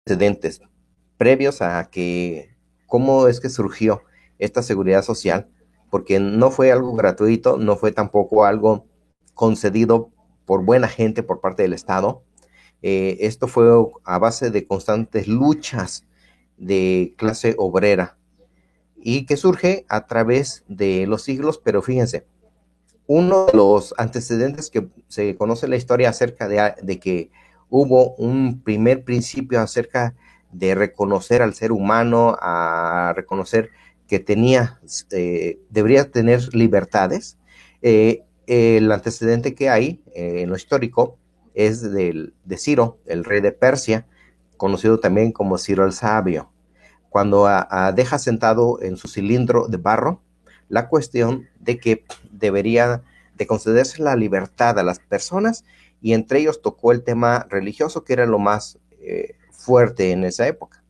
antecedentes previos a que cómo es que surgió esta seguridad social, porque no fue algo gratuito, no fue tampoco algo concedido por buena gente por parte del Estado. Esto fue a base de constantes luchas de clase obrera y que surge a través de los siglos, pero fíjense, uno de los antecedentes que se conoce en la historia acerca de que hubo un primer principio acerca de reconocer al ser humano, a reconocer que debería tener libertades. El antecedente que hay en lo histórico es de Ciro, el rey de Persia, conocido también como Ciro el Sabio, cuando deja sentado en su cilindro de barro la cuestión de que debería de concederse la libertad a las personas, y entre ellos tocó el tema religioso, que era lo más fuerte en esa época.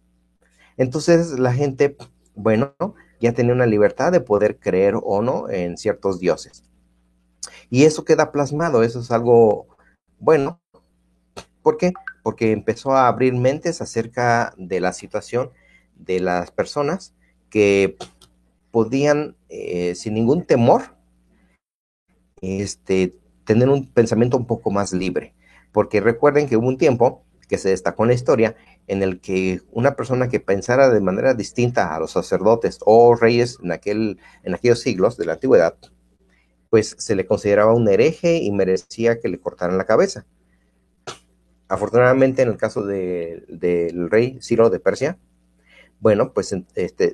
Entonces la gente, bueno, ya tenía una libertad de poder creer o no en ciertos dioses. Y eso queda plasmado, eso es algo bueno. ¿Por qué? Porque empezó a abrir mentes acerca de la situación de las personas que podían, sin ningún temor, tener un pensamiento un poco más libre. Porque recuerden que hubo un tiempo que se destacó en la historia en el que una persona que pensara de manera distinta a los sacerdotes o reyes en aquellos siglos de la antigüedad, pues se le consideraba un hereje y merecía que le cortaran la cabeza. Afortunadamente, en el caso del rey Ciro de Persia, bueno, pues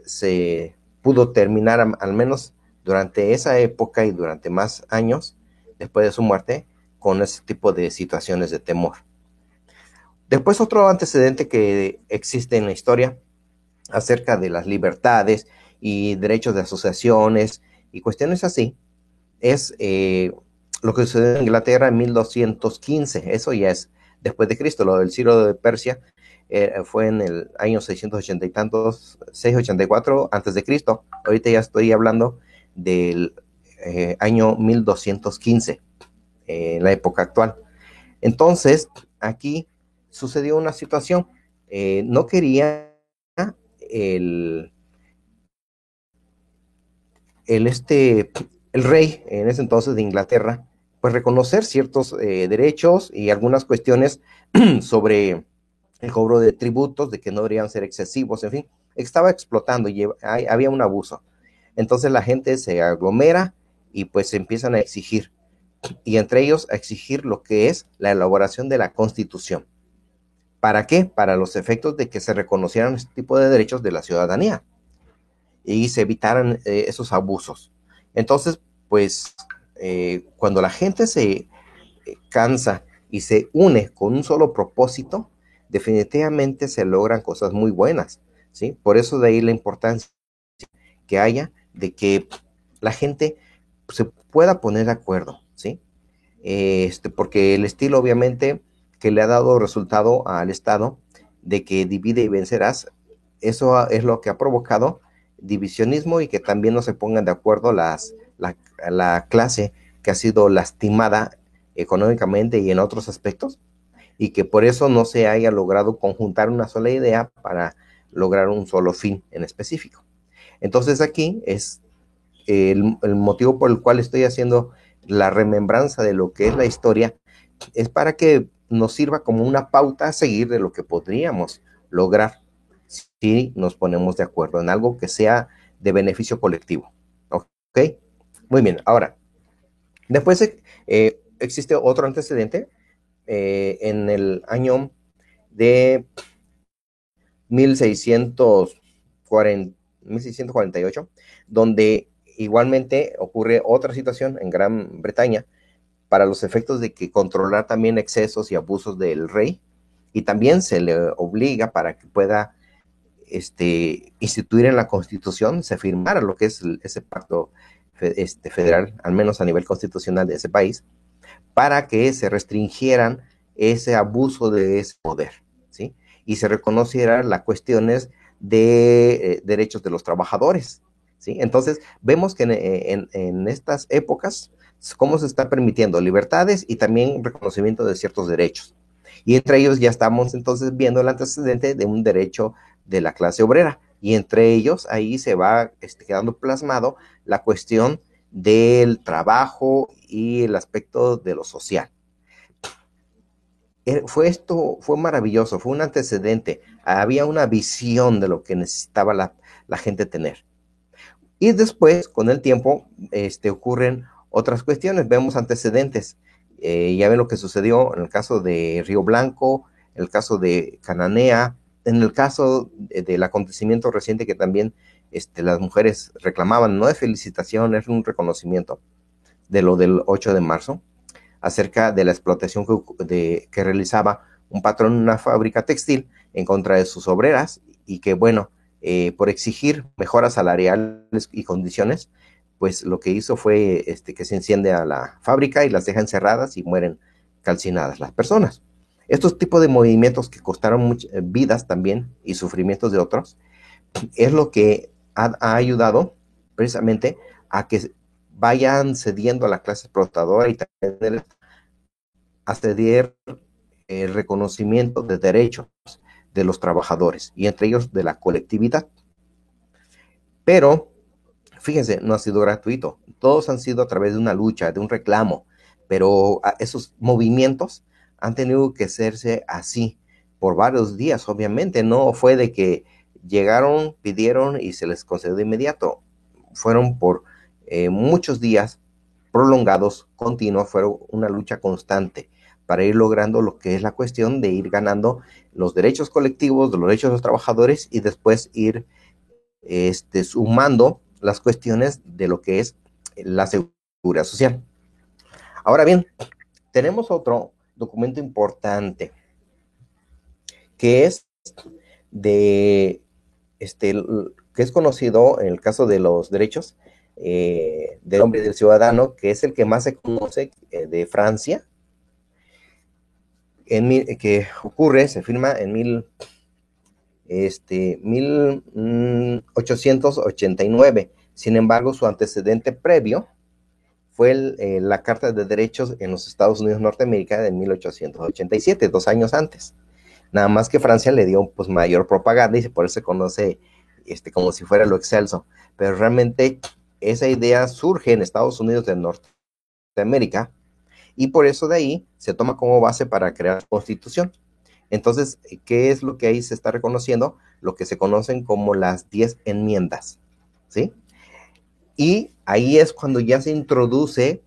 se pudo terminar al menos durante esa época y durante más años después de su muerte con ese tipo de situaciones de temor. Después, otro antecedente que existe en la historia acerca de las libertades y derechos de asociaciones y cuestiones así es lo que sucedió en Inglaterra en 1215. Eso ya es después de Cristo. Lo del Ciro de Persia fue en el año 680 y tantos, 684 antes de Cristo. Ahorita ya estoy hablando del año 1215, en la época actual. Entonces, aquí sucedió una situación. No quería el, el, este, el rey en ese entonces de Inglaterra, pues reconocer ciertos derechos y algunas cuestiones sobre el cobro de tributos, de que no deberían ser excesivos, en fin, estaba explotando y había un abuso. Entonces la gente se aglomera y pues empiezan a exigir, y entre ellos a exigir lo que es la elaboración de la Constitución. ¿Para qué? Para los efectos de que se reconocieran este tipo de derechos de la ciudadanía y se evitaran esos abusos. Entonces, pues, cuando la gente se cansa y se une con un solo propósito, definitivamente se logran cosas muy buenas, ¿sí? Por eso de ahí la importancia que haya de que la gente se pueda poner de acuerdo, ¿sí? Porque el estilo obviamente que le ha dado resultado al Estado de que divide y vencerás, eso es lo que ha provocado divisionismo y que también no se pongan de acuerdo la clase que ha sido lastimada económicamente y en otros aspectos, y que por eso no se haya logrado conjuntar una sola idea para lograr un solo fin en específico. Entonces aquí es el motivo por el cual estoy haciendo la remembranza de lo que es la historia, es para que nos sirva como una pauta a seguir de lo que podríamos lograr si nos ponemos de acuerdo en algo que sea de beneficio colectivo. ¿Ok? Muy bien, ahora, después existe otro antecedente en el año de 1640, 1648, donde igualmente ocurre otra situación en Gran Bretaña para los efectos de que controlar también excesos y abusos del rey, y también se le obliga para que pueda instituir en la Constitución, se firmara lo que es ese pacto federal, al menos a nivel constitucional de ese país, para que se restringieran ese abuso de ese poder, ¿sí? Y se reconocieran las cuestiones de derechos de los trabajadores, ¿sí? Entonces, vemos que en estas épocas, cómo se está permitiendo libertades y también reconocimiento de ciertos derechos. Y entre ellos ya estamos entonces viendo el antecedente de un derecho de la clase obrera. Y entre ellos ahí se va quedando plasmado la cuestión del trabajo y el aspecto de lo social. Fue maravilloso, fue un antecedente, había una visión de lo que necesitaba la gente tener. Y después, con el tiempo, ocurren otras cuestiones, vemos antecedentes. Ya ven lo que sucedió en el caso de Río Blanco, en el caso de Cananea, en el caso del acontecimiento reciente que también las mujeres reclamaban, no de felicitación, es un reconocimiento de lo del 8 de marzo, acerca de la explotación que realizaba un patrón en una fábrica textil en contra de sus obreras y que, bueno, por exigir mejoras salariales y condiciones, pues lo que hizo fue que se enciende a la fábrica y las deja encerradas y mueren calcinadas las personas. Estos tipos de movimientos que costaron vidas también y sufrimientos de otros, es lo que ha ayudado precisamente a que vayan cediendo a la clase explotadora y también a ceder el reconocimiento de derechos de los trabajadores y entre ellos de la colectividad. Pero, fíjense, no ha sido gratuito. Todos han sido a través de una lucha, de un reclamo, pero esos movimientos han tenido que hacerse así por varios días, obviamente. No fue de que llegaron, pidieron y se les concedió de inmediato. Fueron por muchos días prolongados, continuos, fueron una lucha constante para ir logrando lo que es la cuestión de ir ganando los derechos colectivos, de los derechos de los trabajadores y después ir sumando las cuestiones de lo que es la seguridad social. Ahora bien, tenemos otro documento importante que es de que es conocido en el caso de los derechos del hombre y del ciudadano, que es el que más se conoce de Francia, que ocurre, se firma en 1889. Sin embargo, su antecedente previo fue la Carta de Derechos en los Estados Unidos de Norteamérica de 1887, 2 años antes. Nada más que Francia le dio pues mayor propaganda y por eso se conoce como si fuera lo excelso. Pero realmente esa idea surge en Estados Unidos de Norteamérica y por eso de ahí se toma como base para crear la Constitución. Entonces, ¿qué es lo que ahí se está reconociendo? Lo que se conocen como las 10 enmiendas, ¿sí? Y ahí es cuando ya se introduce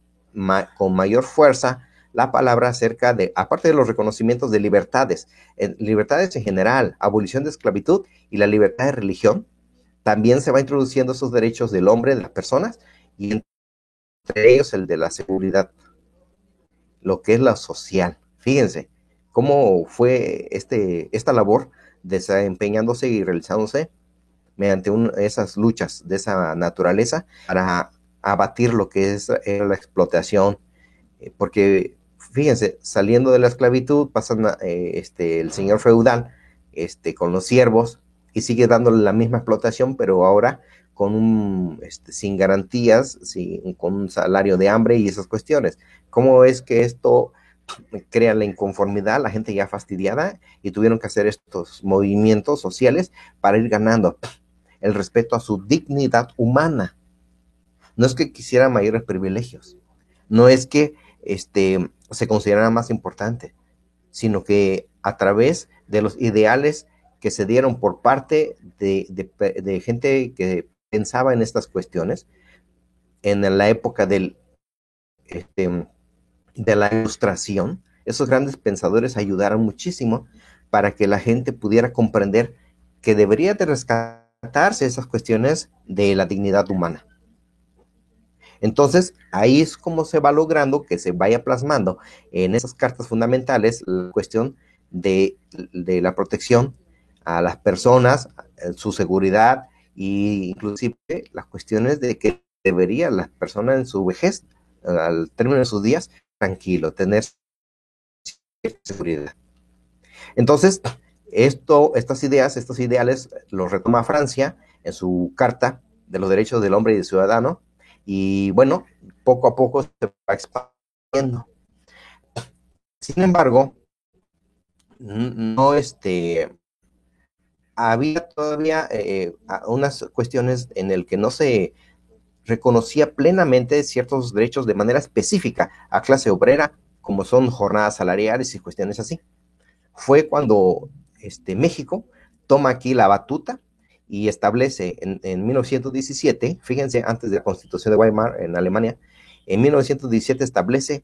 con mayor fuerza la palabra acerca de, aparte de los reconocimientos de libertades en general, abolición de esclavitud y la libertad de religión, también se va introduciendo esos derechos del hombre, de las personas, y entre ellos el de la seguridad, lo que es la social. Fíjense cómo fue esta labor desempeñándose y realizándose mediante esas luchas de esa naturaleza para abatir lo que es la explotación, porque fíjense, saliendo de la esclavitud pasan el señor feudal con los siervos y sigue dándole la misma explotación, pero ahora con sin garantías, con un salario de hambre y esas cuestiones. ¿Cómo es que esto crea la inconformidad, la gente ya fastidiada y tuvieron que hacer estos movimientos sociales para ir ganando el respeto a su dignidad humana? No es que quisiera mayores privilegios, no es que se considerara más importante, sino que a través de los ideales que se dieron por parte de gente que pensaba en estas cuestiones, en la época de la ilustración, esos grandes pensadores ayudaron muchísimo para que la gente pudiera comprender que debería de rescatarse esas cuestiones de la dignidad humana. Entonces, ahí es como se va logrando que se vaya plasmando en esas cartas fundamentales la cuestión de la protección a las personas, su seguridad e inclusive las cuestiones de que debería las personas en su vejez, al término de sus días, tranquilo, tener seguridad. Entonces, estas ideas, estos ideales los retoma Francia en su Carta de los Derechos del Hombre y del Ciudadano, y bueno, poco a poco se va expandiendo. Sin embargo, no, había todavía unas cuestiones en el que no se reconocía plenamente ciertos derechos de manera específica a clase obrera, como son jornadas salariales y cuestiones así. Fue cuando México toma aquí la batuta y establece en 1917, fíjense, antes de la Constitución de Weimar en Alemania, en 1917 establece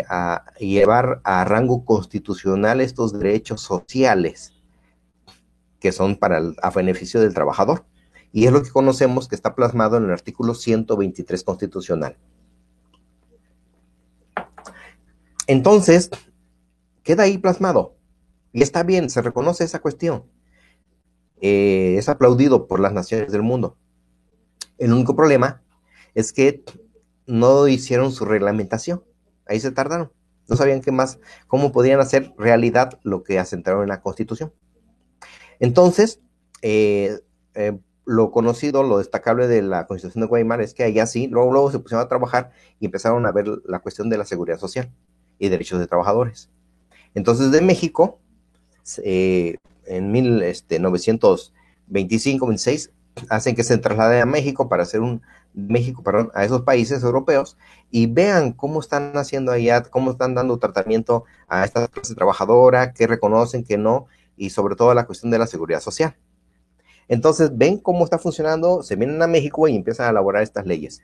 a llevar a rango constitucional estos derechos sociales que son a beneficio del trabajador. Y es lo que conocemos que está plasmado en el artículo 123 constitucional. Entonces, queda ahí plasmado. Y está bien, se reconoce esa cuestión. Es aplaudido por las naciones del mundo. El único problema es que no hicieron su reglamentación. Ahí se tardaron. No sabían qué más, cómo podían hacer realidad lo que asentaron en la Constitución. Entonces, lo conocido, lo destacable de la Constitución de Weimar es que allá sí, luego se pusieron a trabajar y empezaron a ver la cuestión de la seguridad social y derechos de trabajadores. Entonces, de México, en 1925-26, hacen que se traslade a México para hacer a esos países europeos y vean cómo están haciendo allá, cómo están dando tratamiento a esta clase trabajadora, qué reconocen, qué no, y sobre todo la cuestión de la seguridad social. Entonces ven cómo está funcionando, se vienen a México y empiezan a elaborar estas leyes.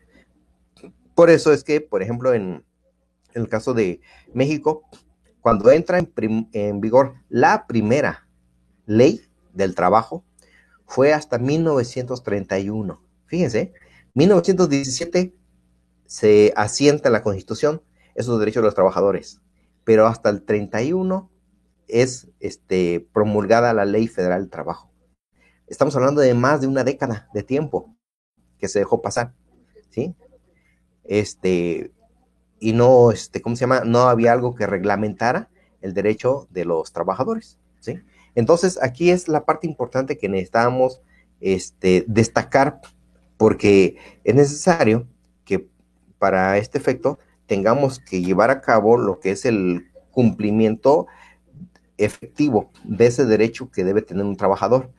Por eso es que, por ejemplo, en el caso de México, cuando entra en vigor la primera ley del trabajo, fue hasta 1931. Fíjense, 1917 se asienta en la Constitución esos derechos de los trabajadores, pero hasta el 31 es promulgada la Ley Federal del Trabajo. Estamos hablando de más de una década de tiempo que se dejó pasar, ¿sí? Y no, ¿cómo se llama? No había algo que reglamentara el derecho de los trabajadores, ¿sí? Entonces, aquí es la parte importante que necesitamos destacar, porque es necesario que para este efecto tengamos que llevar a cabo lo que es el cumplimiento efectivo de ese derecho que debe tener un trabajador,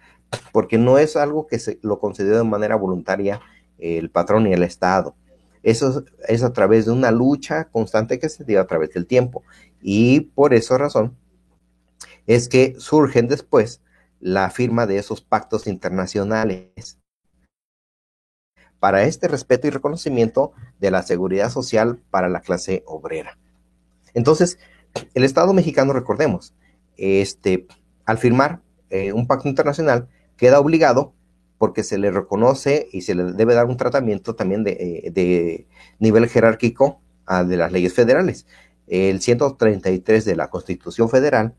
porque no es algo que se lo concedió de manera voluntaria el patrón y el Estado. Eso es a través de una lucha constante que se dio a través del tiempo. Y por esa razón es que surgen después la firma de esos pactos internacionales para este respeto y reconocimiento de la seguridad social para la clase obrera. Entonces, el Estado mexicano, recordemos, al firmar un pacto internacional, queda obligado porque se le reconoce y se le debe dar un tratamiento también de nivel jerárquico de las leyes federales. El 133 de la Constitución Federal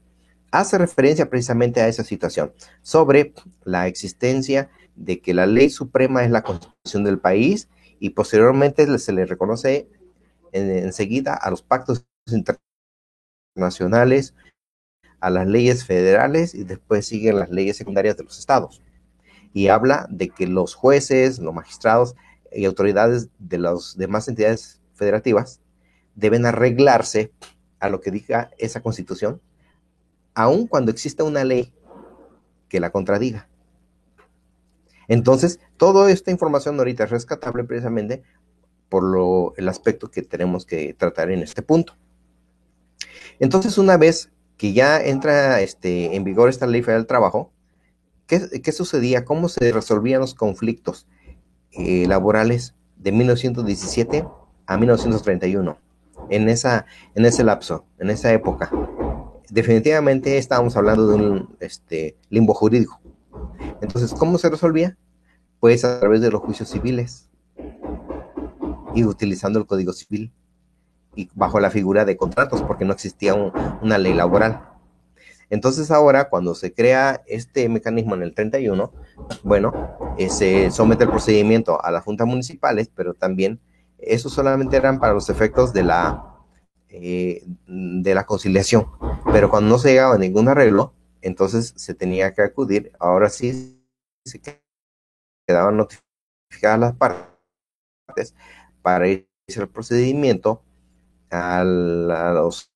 hace referencia precisamente a esa situación, sobre la existencia de que la ley suprema es la Constitución del país y posteriormente se le reconoce enseguida a los pactos internacionales, a las leyes federales y después siguen las leyes secundarias de los estados. Y habla de que los jueces, los magistrados y autoridades de las demás entidades federativas deben arreglarse a lo que diga esa constitución, aun cuando exista una ley que la contradiga. Entonces, toda esta información ahorita es rescatable precisamente por el aspecto que tenemos que tratar en este punto. Entonces, una vez que ya entra en vigor esta ley federal del trabajo, ¿qué sucedía? ¿Cómo se resolvían los conflictos laborales de 1917 a 1931? En ese lapso, en esa época. Definitivamente estábamos hablando de un limbo jurídico. Entonces, ¿cómo se resolvía? Pues a través de los juicios civiles y utilizando el Código Civil y bajo la figura de contratos, porque no existía una ley laboral. Entonces ahora, cuando se crea este mecanismo en el 31, bueno, se somete el procedimiento a las juntas municipales, pero también eso solamente eran para los efectos de la conciliación. Pero cuando no se llegaba a ningún arreglo, entonces se tenía que acudir, ahora sí se quedaban notificadas las partes para irse al procedimiento a los